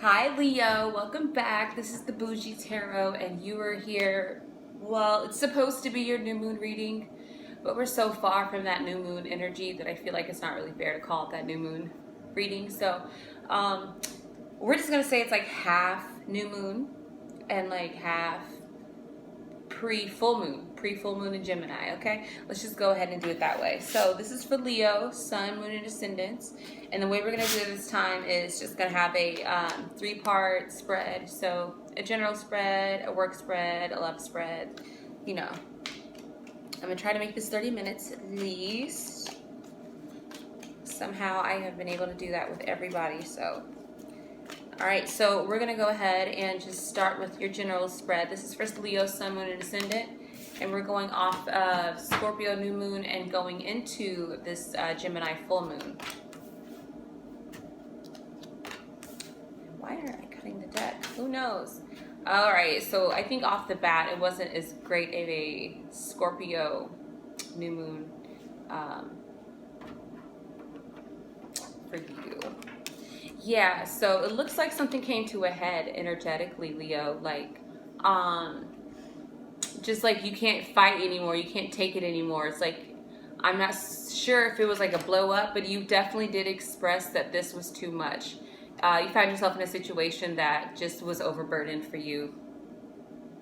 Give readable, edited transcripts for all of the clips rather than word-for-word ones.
Hi Leo, welcome back. This is the Bougie Tarot and you are here. Well, it's supposed to be your new moon reading, but we're so far from that new moon energy that I feel like it's not really fair to call it that new moon reading. So um, we're just going to say it's like half new moon and like half pre-full moon in Gemini. Okay, let's just go ahead and do it that way. So this is for Leo, sun, moon, and ascendants, and the way we're going to do it this time is just going to have a 3-part spread. So a general spread, a work spread, a love spread. You know, I'm going to try to make this 30 minutes at least. Somehow I have been able to do that with everybody. So all right, so we're going to go ahead and just start with your general spread. This is for Leo, Sun, Moon, and Ascendant. And we're going off of Scorpio New Moon and going into this Gemini Full Moon. Why are I cutting the deck? Who knows? All right, so I think off the bat, it wasn't as great of a Scorpio New Moon for you. Yeah, so it looks like something came to a head energetically, Leo. Like, just like you can't fight anymore, you can't take it anymore. It's like, I'm not sure if it was like a blow up, but you definitely did express that this was too much. You found yourself in a situation that just was overburdened for you,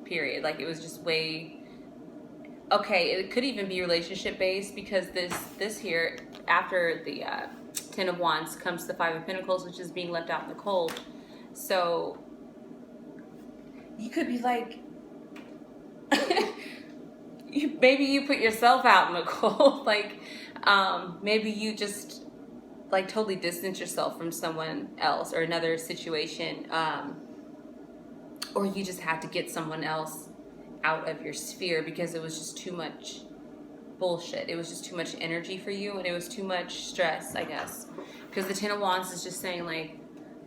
period. Like, it was just way, okay, it could even be relationship based because this here, after the Ten of Wands comes the Five of Pentacles, which is being left out in the cold. So you could be like, maybe you put yourself out in the cold. Like, maybe you just like totally distance yourself from someone else or another situation, or you just had to get someone else out of your sphere because it was just too much bullshit. It was just too much energy for you, and it was too much stress, I guess. Because the Ten of Wands is just saying, like,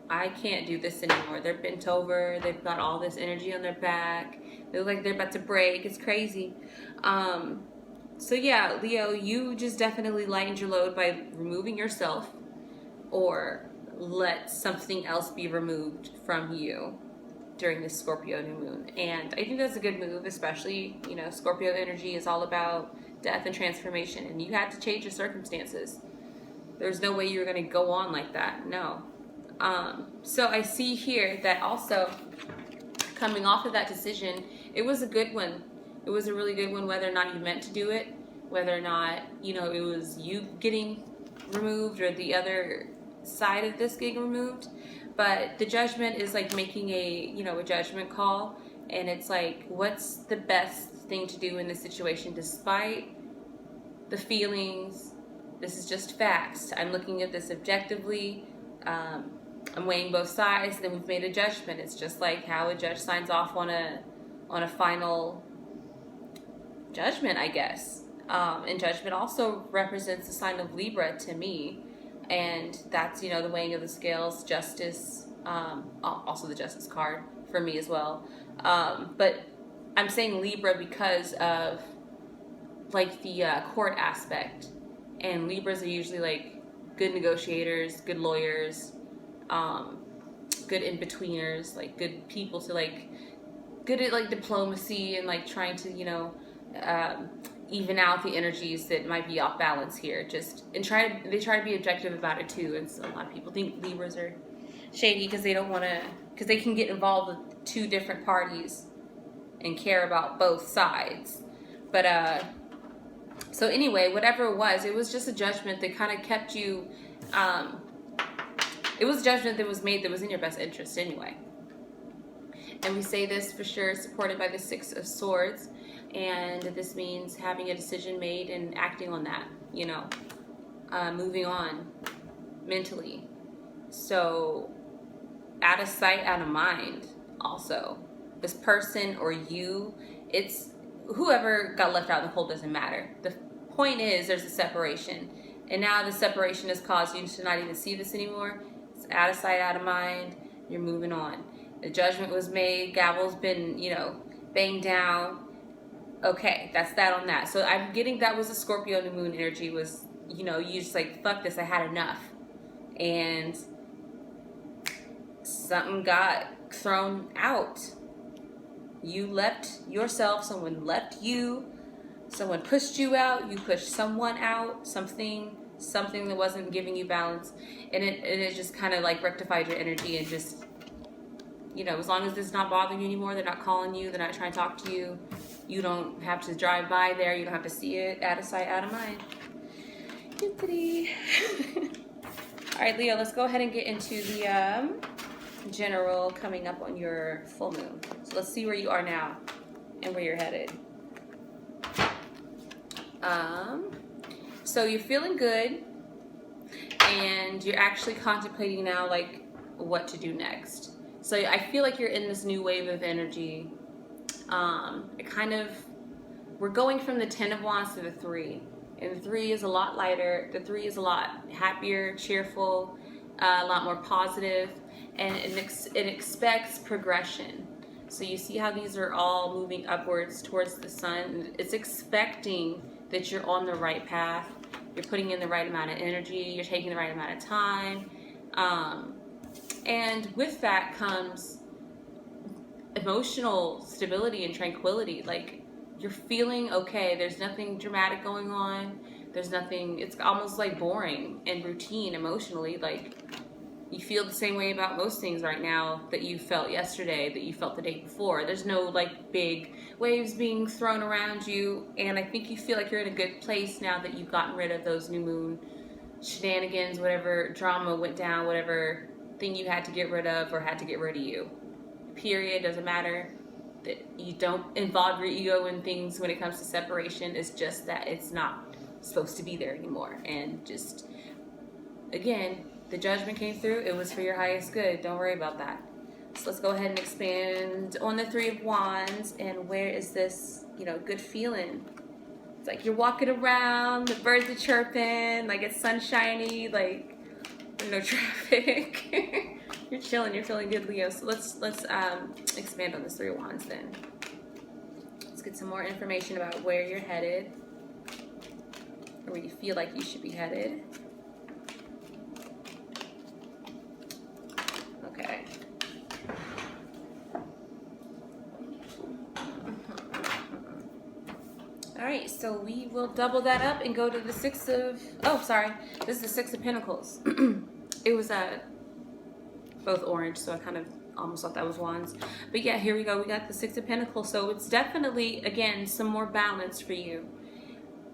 I can't do this anymore. They're bent over. They've got all this energy on their back. They look like they're about to break. It's crazy. So yeah, Leo, you just definitely lightened your load by removing yourself, or let something else be removed from you during this Scorpio new moon. And I think that's a good move, especially, you know, Scorpio energy is all about death and transformation, and you had to change your circumstances. There's no way you're going to go on like that. No. So I see here that also coming off of that decision, it was a good one. It was a really good one, whether or not you meant to do it, whether or not, you know, it was you getting removed or the other side of this getting removed. But the judgment is like making a, you know, a judgment call. And it's like, what's the best thing to do in this situation despite the feelings? This is just facts. I'm looking at this objectively. I'm weighing both sides. Then we've made a judgment. It's just like how a judge signs off on a final judgment, I guess. And judgment also represents the sign of Libra to me. And that's, you know, the weighing of the scales, justice, also the justice card for me as well. But I'm saying Libra because of like the court aspect. And Libras are usually like good negotiators, good lawyers, good in-betweeners, like good people to like, good at like diplomacy and like trying to, you know, even out the energies that might be off balance here. Just and they try to be objective about it too. And so a lot of people think Libras are shady because they don't want to, because they can get involved with two different parties and care about both sides. But so anyway, whatever it was just a judgment that kind of kept you. It was a judgment that was made that was in your best interest anyway. And we say this for sure, supported by the Six of Swords. And this means having a decision made and acting on that, you know, moving on mentally. So out of sight, out of mind also. This person or you, it's whoever got left out in the cold doesn't matter. The point is there's a separation. And now the separation has caused you to not even see this anymore. It's out of sight, out of mind. You're moving on. The judgment was made. Gavel's been, you know, banged down. Okay, that's that on that. So I'm getting that was a Scorpio New Moon energy was, you know, you just like, fuck this, I had enough. And something got thrown out. You left yourself, someone left you, someone pushed you out, you pushed someone out, something that wasn't giving you balance, and it just kind of like rectified your energy, and just, you know, as long as it's not bothering you anymore, they're not calling you, they're not trying to talk to you, you don't have to drive by there, you don't have to see it, out of sight, out of mind. All right, Leo, let's go ahead and get into the general coming up on your full moon. So let's see where you are now and where you're headed. So you're feeling good, and you're actually contemplating now, like, what to do next. So I feel like you're in this new wave of energy. We're going from the 10 of Wands to the 3. And the 3 is a lot lighter. The 3 is a lot happier, cheerful, a lot more positive, and it expects progression. So you see how these are all moving upwards towards the sun. It's expecting that you're on the right path. You're putting in the right amount of energy. You're taking the right amount of time. And with that comes emotional stability and tranquility. Like, you're feeling okay. There's nothing dramatic going on. There's nothing, it's almost like boring and routine emotionally. Like, you feel the same way about most things right now that you felt yesterday, that you felt the day before. There's no like big waves being thrown around you. And I think you feel like you're in a good place now that you've gotten rid of those new moon shenanigans, whatever drama went down, whatever thing you had to get rid of or had to get rid of you. Period. Doesn't matter. That you don't involve your ego in things when it comes to separation. It's just that it's not supposed to be there anymore. And just, again, the judgment came through. It was for your highest good. Don't worry about that. So let's go ahead and expand on the 3 of Wands. And where is this, you know, good feeling? It's like you're walking around, the birds are chirping, like it's sunshiny, like no traffic. You're chilling, you're feeling good, Leo. So let's expand on this 3 of Wands then. Let's get some more information about where you're headed, or where you feel like you should be headed. Okay. All right, so we will double that up and go to the 6 of, oh, sorry. This is the 6 of Pentacles. It was both orange, so I kind of almost thought that was Wands. But yeah, here we go. We got the 6 of Pentacles. So it's definitely, again, some more balance for you.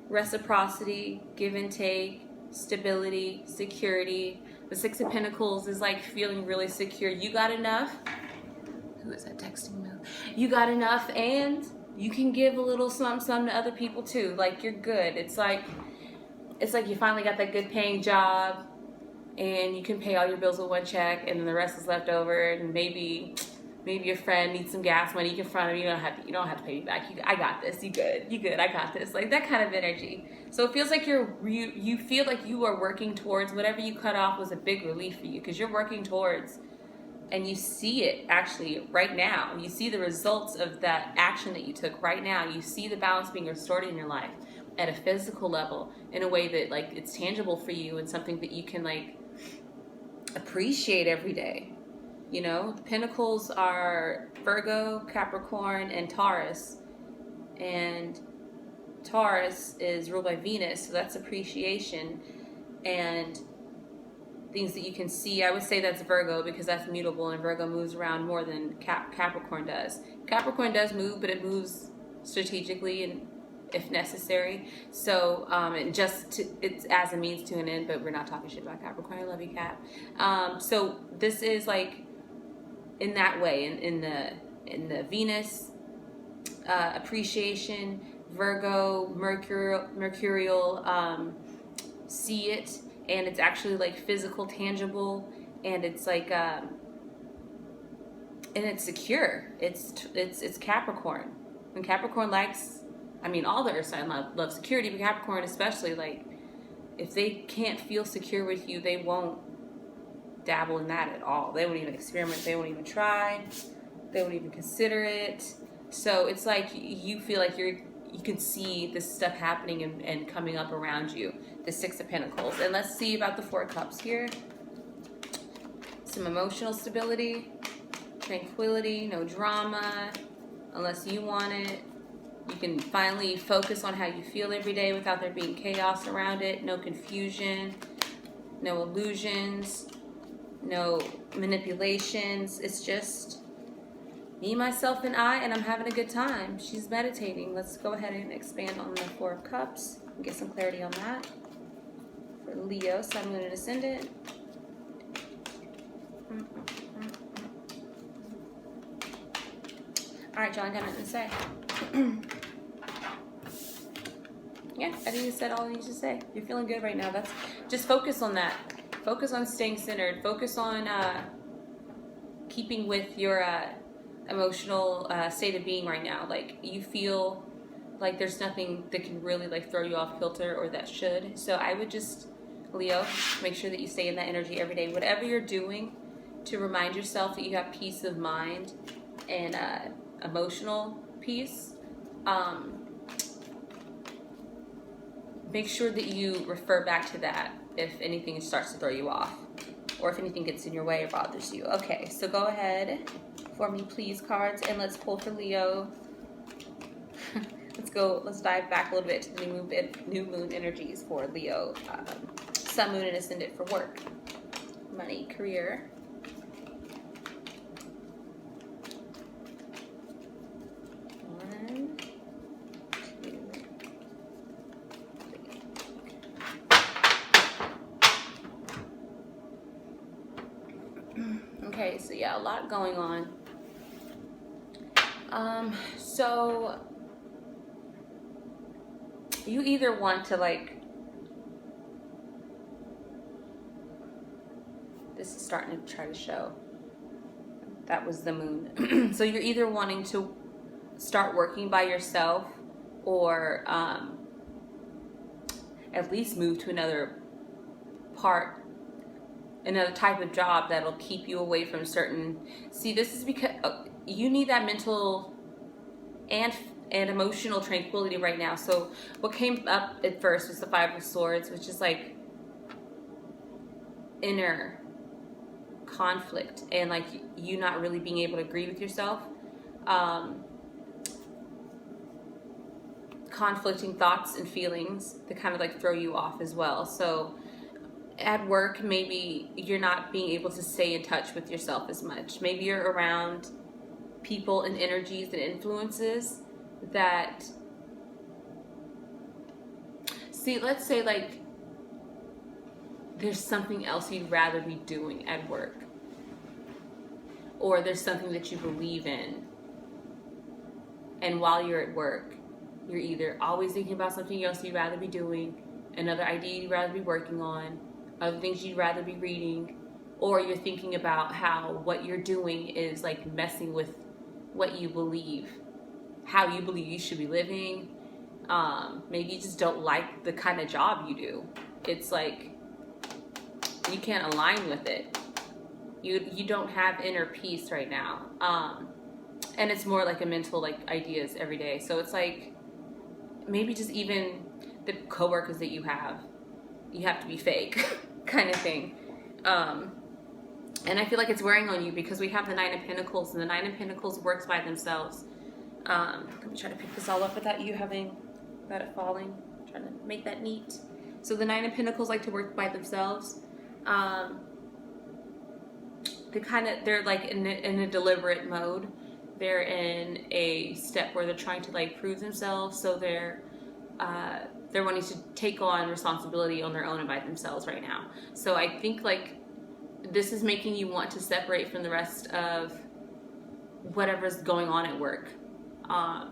Reciprocity, give and take, stability, security. The 6 of Pentacles is like feeling really secure. You got enough. Who is that texting me? You got enough, and you can give a little something to other people too. Like, you're good. It's like you finally got that good paying job, and you can pay all your bills with one check, and then the rest is left over. And maybe your friend needs some gas money. You can front him. You don't have to pay me back. I got this. You good. I got this. Like that kind of energy. So it feels like you feel like you are working towards whatever you cut off was a big relief for you, because you're working towards, and you see it actually right now. You see the results of that action that you took right now. You see the balance being restored in your life at a physical level in a way that like it's tangible for you, and something that you can like appreciate every day. You know, the Pentacles are Virgo, Capricorn, and Taurus. And Taurus is ruled by Venus, so that's appreciation and things that you can see. I would say that's Virgo, because that's mutable, and Virgo moves around more than Capricorn does. Capricorn does move, but it moves strategically and if necessary. So it's as a means to an end, but we're not talking shit about Capricorn. I love you, Cap. So this is like in that way, in the Venus appreciation, Virgo, mercurial, see it, and it's actually like physical, tangible, and it's like and it's secure. It's Capricorn. And Capricorn likes, I mean, all the earth signs love security, but Capricorn especially, like, if they can't feel secure with you, they won't dabble in that at all. They won't even experiment. They won't even try. They won't even consider it. So it's like you feel like you can see this stuff happening and coming up around you. The 6 of Pentacles. And let's see about the 4 of Cups here. some emotional stability, tranquility, no drama, unless you want it. You can finally focus on how you feel every day without there being chaos around it. No confusion, no illusions, no manipulations. It's just me, myself, and I, and I'm having a good time. She's meditating. Let's go ahead and expand on the Four of Cups and get some clarity on that. For Leo, Sun, Moon, and Ascendant. All right, John, got nothing to say. Yeah, I think you said all you need to say. You're feeling good right now. That's just focus on that. Focus on staying centered. Focus on keeping with your emotional state of being right now. Like, you feel like there's nothing that can really like throw you off kilter or that should. So I would just, Leo, make sure that you stay in that energy every day. Whatever you're doing to remind yourself that you have peace of mind and emotional peace, make sure that you refer back to that if anything starts to throw you off or if anything gets in your way or bothers you. Okay, so go ahead for me, please, cards, and let's pull for Leo. Let's dive back a little bit to the new moon energies for Leo. Sun, Moon, and Ascendant for work, money, career. One, two, three. Okay, so yeah, a lot going on. So you either want to like, this is starting to try to show, that was the moon. So you're either wanting to start working by yourself or at least move to another type of job that'll keep you away from certain, see, this is because you need that mental and emotional tranquility right now. So what came up at first was the Five of Swords, which is like inner conflict and like you not really being able to agree with yourself, conflicting thoughts and feelings that kind of like throw you off as well. So at work, maybe you're not being able to stay in touch with yourself as much. Maybe you're around people and energies and influences that, see, let's say like there's something else you'd rather be doing at work, or there's something that you believe in, and while you're at work you're either always thinking about something else you'd rather be doing, another idea you'd rather be working on, other things you'd rather be reading, or you're thinking about how what you're doing is like messing with what you believe, how you believe you should be living. Maybe you just don't like the kind of job you do. It's like you can't align with it. You don't have inner peace right now. And it's more like a mental like ideas every day. So it's like maybe just even the coworkers that you have to be fake kind of thing. And I feel like it's wearing on you because we have the Nine of Pentacles, and the Nine of Pentacles works by themselves. Let me try to pick this all up without you without it falling. I'm trying to make that neat. So the Nine of Pentacles like to work by themselves. They're like in a deliberate mode. They're in a step where they're trying to like prove themselves. So they're wanting to take on responsibility on their own and by themselves right now. So I think like this is making you want to separate from the rest of whatever's going on at work. I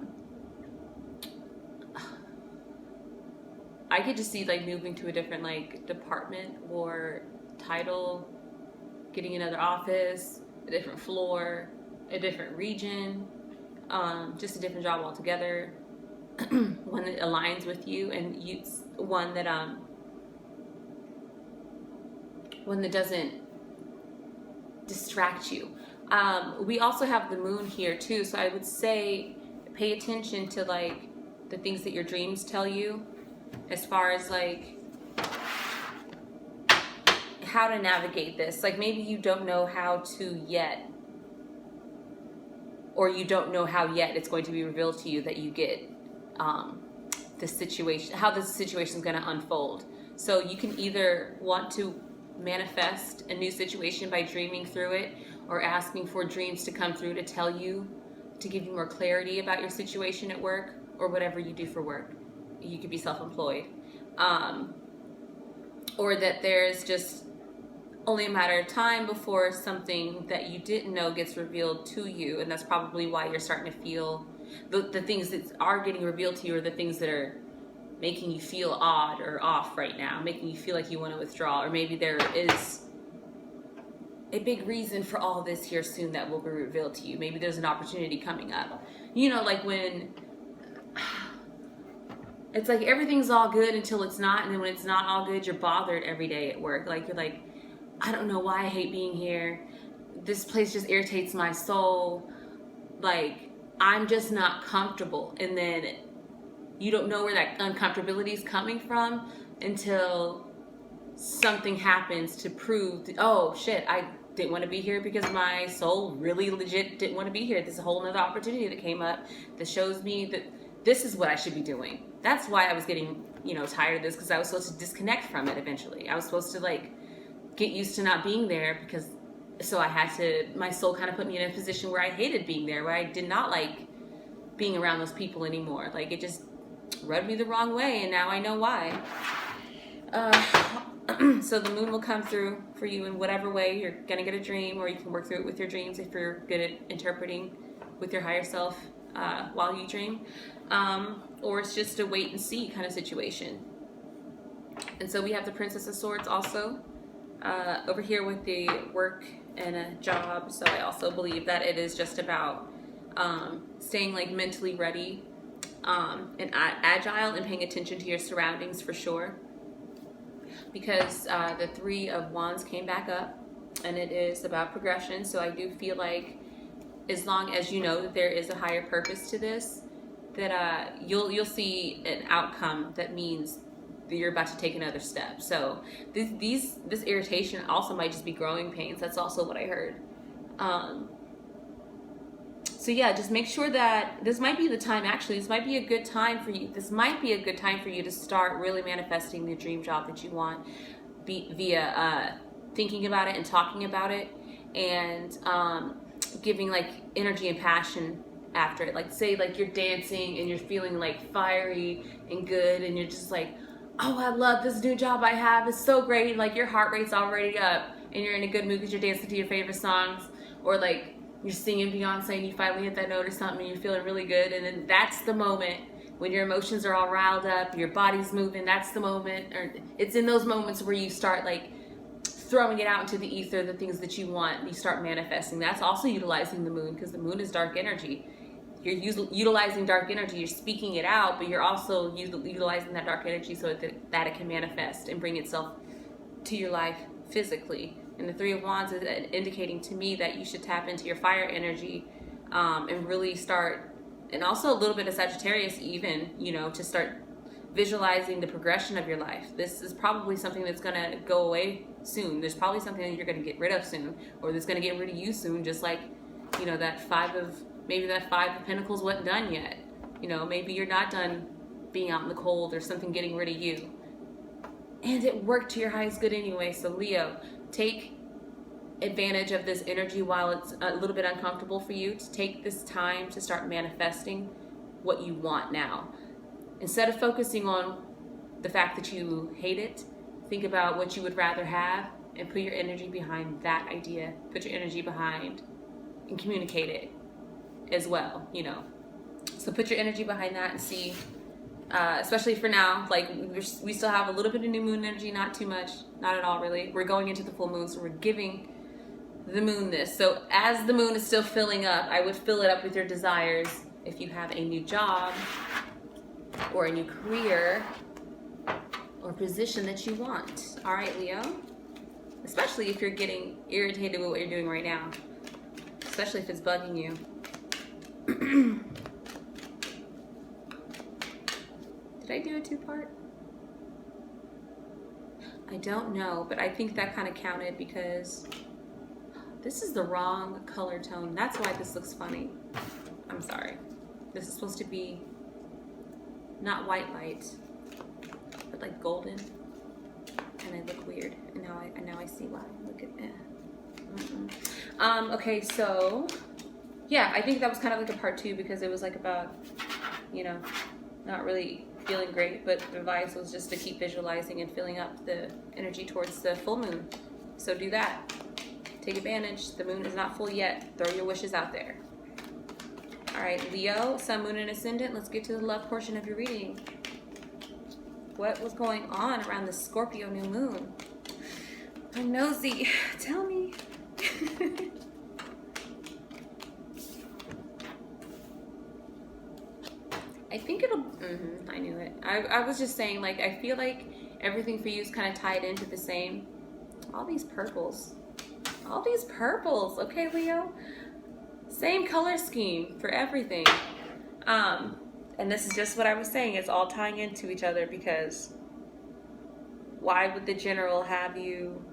could just see like moving to a different like department or title, getting another office, a different floor, a different region, just a different job altogether. One that aligns with you, and one that doesn't distract you. We also have the moon here too, so I would say pay attention to like the things that your dreams tell you, as far as like how to navigate this. Like maybe you don't know how to yet, or you don't know how yet it's going to be revealed to you that you get the situation, how this situation is going to unfold. So you can either want to manifest a new situation by dreaming through it, or asking for dreams to come through to tell you, to give you more clarity about your situation at work, or whatever you do for work. You could be self-employed. Or that there's just only a matter of time before something that you didn't know gets revealed to you, and that's probably why you're starting to feel the things that are getting revealed to you are the things that are making you feel odd or off right now, making you feel like you want to withdraw, or maybe there is a big reason for all this here soon that will be revealed to you. Maybe there's an opportunity coming up. You know, like when it's like everything's all good until it's not, and then when it's not all good, you're bothered every day at work. Like you're like, I don't know why I hate being here. This place just irritates my soul. Like, I'm just not comfortable. And then you don't know where that uncomfortability is coming from until something happens to prove that, oh shit, I didn't want to be here because my soul really legit didn't want to be here. There's a whole nother opportunity that came up that shows me that this is what I should be doing. That's why I was getting, tired of this, because I was supposed to disconnect from it eventually. I was supposed to like get used to not being there, because so I had to, my soul kind of put me in a position where I hated being there, where I did not like being around those people anymore. Like it just rubbed me the wrong way, and now I know why. So the moon will come through for you in whatever way. You're gonna get a dream, or you can work through it with your dreams if you're good at interpreting with your higher self while you dream, or it's just a wait and see kind of situation. And so we have the Princess of Swords also over here with the work and a job. So I also believe that it is just about staying like mentally ready and agile, and paying attention to your surroundings for sure. Because the Three of Wands came back up, and it is about progression. So I do feel like as long as you know that there is a higher purpose to this, that you'll see an outcome that means that you're about to take another step. So this irritation also might just be growing pains. That's also what I heard. So yeah, just make sure that this might be the time, actually, this might be a good time for you. This might be a good time for you to start really manifesting the dream job that you want via thinking about it and talking about it, and giving like energy and passion after it. Like say like you're dancing and you're feeling like fiery and good, and you're just like, oh, I love this new job I have. It's so great. And like your heart rate's already up, and you're in a good mood because you're dancing to your favorite songs, or like you're singing Beyonce and you finally hit that note or something and you're feeling really good. And then that's the moment when your emotions are all riled up, your body's moving. That's the moment, or it's in those moments where you start like throwing it out into the ether, the things that you want, and you start manifesting. That's also utilizing the moon, because the moon is dark energy. You're utilizing dark energy, you're speaking it out, but you're also utilizing that dark energy so that it can manifest and bring itself to your life physically. And the Three of Wands is indicating to me that you should tap into your fire energy and really start, and also a little bit of Sagittarius even, to start visualizing the progression of your life. This is probably something that's going to go away soon. There's probably something that you're going to get rid of soon, or that's going to get rid of you soon, just like, that Five of Pentacles wasn't done yet. Maybe you're not done being out in the cold, or something getting rid of you. And it worked to your highest good anyway. So Leo, take advantage of this energy while it's a little bit uncomfortable for you, to take this time to start manifesting what you want now. Instead of focusing on the fact that you hate it, think about what you would rather have and put your energy behind that idea. Put your energy behind and communicate it as well, So put your energy behind that and see, especially for now, like we still have a little bit of new moon energy, not too much, not at all really. We're going into the full moon, so we're giving the moon this. So as the moon is still filling up, I would fill it up with your desires. If you have a new job or a new career or position that you want. All right, Leo, especially if you're getting irritated with what you're doing right now, especially if it's bugging you. Did I do a two-part? I don't know, but I think that kind of counted because this is the wrong color tone. That's why this looks funny. I'm sorry. This is supposed to be not white light, but like golden. And I look weird. And now I see why. Look at that. Okay, so yeah, I think that was kind of like a part 2 because it was like about, you know, not really feeling great, but the advice was just to keep visualizing and filling up the energy towards the full moon. So do that. Take advantage. The moon is not full yet. Throw your wishes out there. All right, Leo, Sun, Moon, and Ascendant. Let's get to the love portion of your reading. What was going on around the Scorpio New Moon? I'm nosy. Tell me. I think it'll, I knew it. I was just saying, like, I feel like everything for you is kind of tied into the same. All these purples. All these purples. Okay, Leo? Same color scheme for everything. And this is just what I was saying. It's all tying into each other because why would the general have you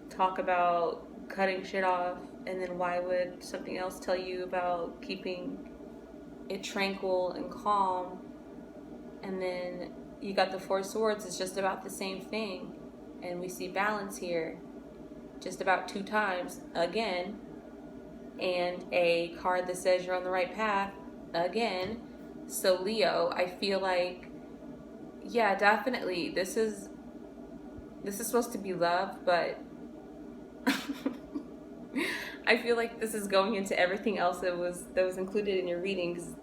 talk about cutting shit off, and then why would something else tell you about keeping it tranquil and calm? And then you got the Four Swords. It's just about the same thing. And we see balance here just about 2 times again, and a card that says you're on the right path again. So Leo, I feel like, yeah, definitely this is supposed to be love, but I feel like this is going into everything else that was included in your reading, because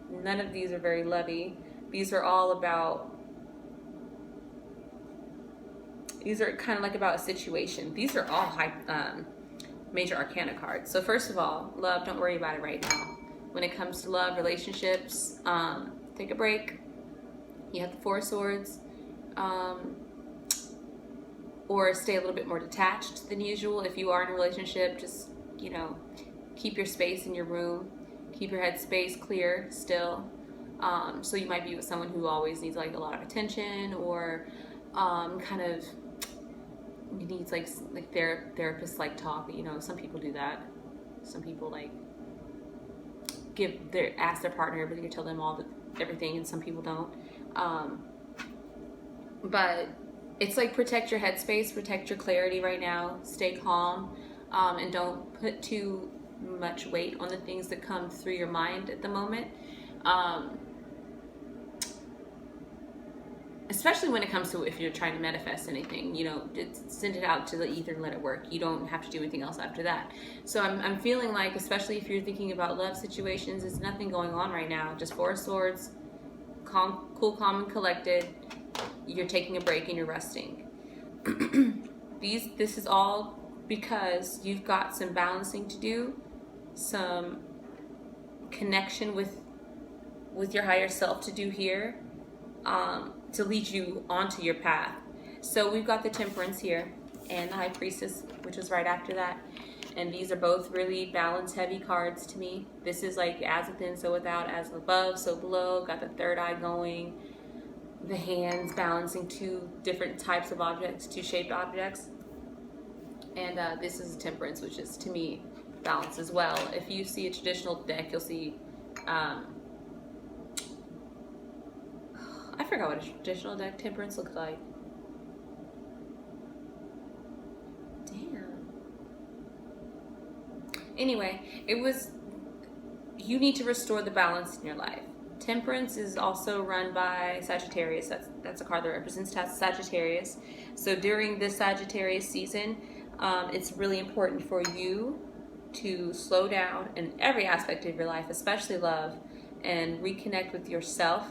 none of these are very lovey. These are all about, these are kind of like about a situation. These are all high, major arcana cards. So first of all, love, don't worry about it right now. When it comes to love, relationships, take a break. You have the Four Swords, or stay a little bit more detached than usual. If you are in a relationship, just, you know, keep your space in your room, keep your head space clear still. So you might be with someone who always needs like a lot of attention, or kind of needs like therapist like talk. You know, some people do that. Some people like ask their partner everything or tell them everything, and some people don't. But it's like protect your headspace, protect your clarity right now, stay calm, and don't put too much weight on the things that come through your mind at the moment. Especially when it comes to if you're trying to manifest anything, you know, send it out to the ether and let it work. You don't have to do anything else after that. So I'm feeling like, especially if you're thinking about love situations, there's nothing going on right now. Just Four Swords, cool, calm, and collected. You're taking a break and you're resting. This is all because you've got some balancing to do, some connection with your higher self to do here, to lead you onto your path. So we've got the Temperance here and the High Priestess, which was right after that. And these are both really balance heavy cards to me. This is like as within, so without, as above, so below. Got the third eye going. The hands balancing 2 different types of objects, 2 shaped objects. And this is Temperance, which is, to me, balance as well. If you see a traditional deck, you'll see, I forgot what a traditional deck Temperance looks like. Damn. Anyway, you need to restore the balance in your life. Temperance is also run by Sagittarius. That's a card that represents Sagittarius. So during this Sagittarius season, it's really important for you to slow down in every aspect of your life, especially love, and reconnect with yourself.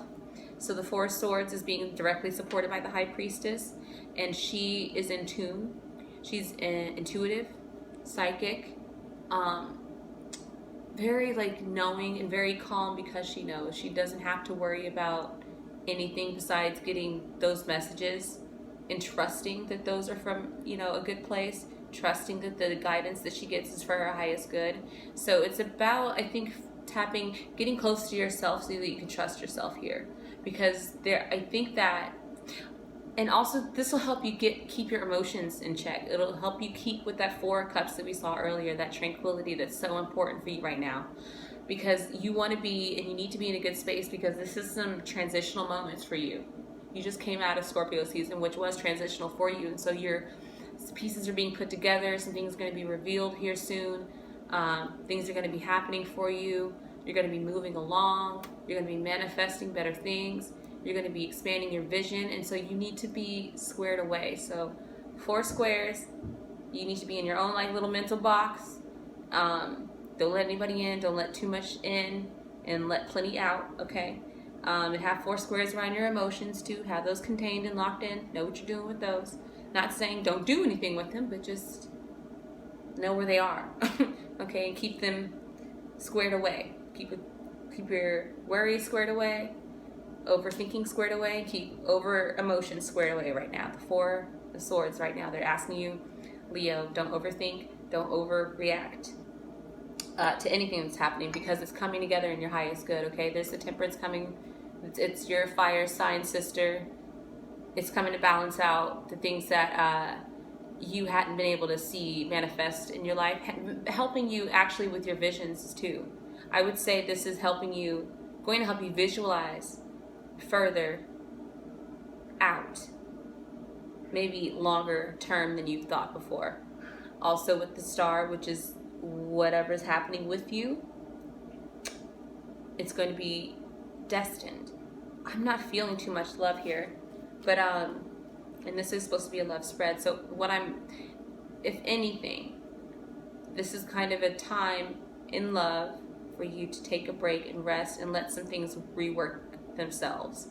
So the Four Swords is being directly supported by the High Priestess, and she is in tune. She's intuitive, psychic, very like knowing and very calm, because she knows she doesn't have to worry about anything besides getting those messages and trusting that those are from, you know, a good place, trusting that the guidance that she gets is for her highest good. So it's about, I think, getting close to yourself so that you can trust yourself here, because I think that And also, this will help you keep your emotions in check. It'll help you keep with that 4 of Cups that we saw earlier, that tranquility that's so important for you right now. Because you want to be, and you need to be in a good space, because this is some transitional moments for you. You just came out of Scorpio season, which was transitional for you. And so your pieces are being put together. Some things are going to be revealed here soon. Things are going to be happening for you. You're going to be moving along. You're going to be manifesting better things. You're going to be expanding your vision. And so you need to be squared away. So 4 squares. You need to be in your own like little mental box. Don't let anybody in. Don't let too much in. And let plenty out. Okay. And have 4 squares around your emotions too. Have those contained and locked in. Know what you're doing with those. Not saying don't do anything with them, but just know where they are. Okay, and keep them squared away. Keep your worries squared away, overthinking squared away, keep over emotions squared away right now. The 4 of Swords right now, they're asking you, Leo, don't overthink, don't overreact to anything that's happening, because it's coming together in your highest good. Okay, there's the Temperance coming. It's your fire sign sister. It's coming to balance out the things that you hadn't been able to see manifest in your life, helping you actually with your visions too. I would say this is going to help you visualize further out, maybe longer term than you've thought before. Also with the Star, which is whatever's happening with you, it's going to be destined. I'm not feeling too much love here, but and this is supposed to be a love spread. So if anything, this is kind of a time in love for you to take a break and rest and let some things rework themselves.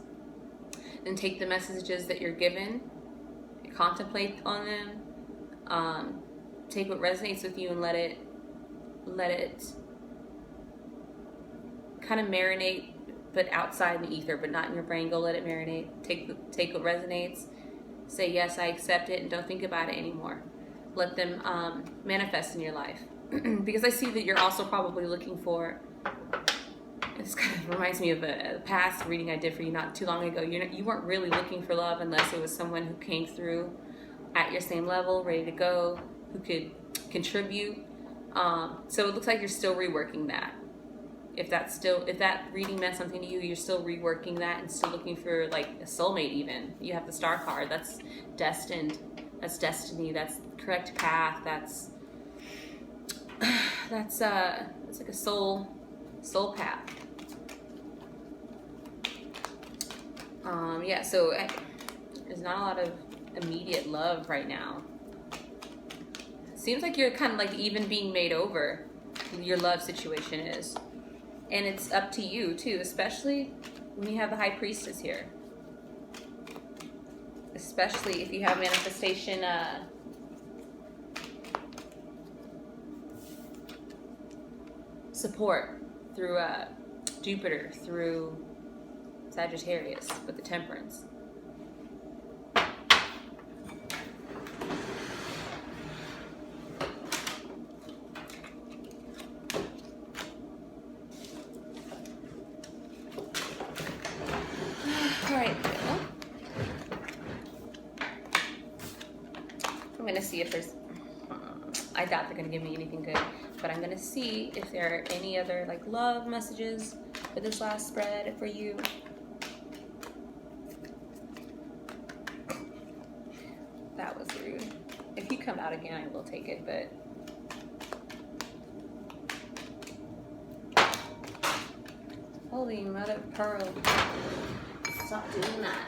And take the messages that you're given, contemplate on them, take what resonates with you and let it kind of marinate, but outside in the ether, but not in your brain. Go let it marinate. Take what resonates. Say, yes, I accept it, and don't think about it anymore. Let them manifest in your life. Because I see that you're also probably looking for, this kind of reminds me of a past reading I did for you not too long ago. You weren't really looking for love unless it was someone who came through at your same level, ready to go, who could contribute. So it looks like you're still reworking that. If that reading meant something to you, you're still reworking that and still looking for like a soulmate even. You have the Star card. That's destined. That's destiny. That's the correct path. That's like a soul path. Yeah, so there's not a lot of immediate love right now. Seems like you're kind of like even being made over. Your love situation is. And it's up to you too, especially when you have the High Priestess here. Especially if you have manifestation support through Jupiter, through Sagittarius with the Temperance. I'm going to see if there's, I doubt they're going to give me anything good, but I'm going to see if there are any other like love messages for this last spread for you. That was rude. If you come out again, I will take it, but holy mother of pearl, stop doing that.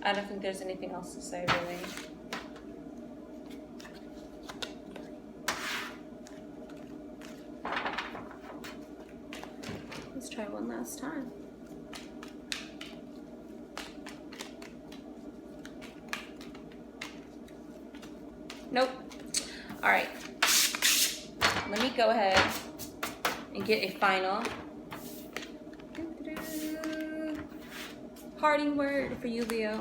I don't think there's anything else to say, really. Let's try one last time. Nope. All right. Let me go ahead and get a final parting word for you, Leo.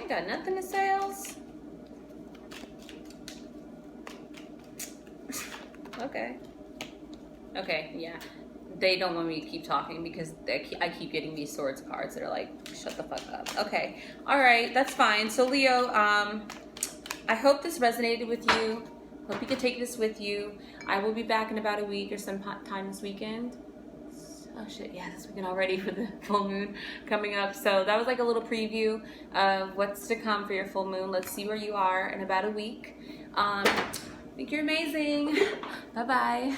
ain't got nothing to say else. Okay. Okay, yeah. They don't want me to keep talking because I keep getting these swords cards that are like, shut the fuck up. Okay. All right, that's fine. So Leo, I hope this resonated with you. Hope you can take this with you. I will be back in about a week or sometime this weekend. Oh shit, yeah, this weekend already for the full moon coming up. So that was like a little preview of what's to come for your full moon. Let's see where you are in about a week. I think you're amazing. Bye-bye.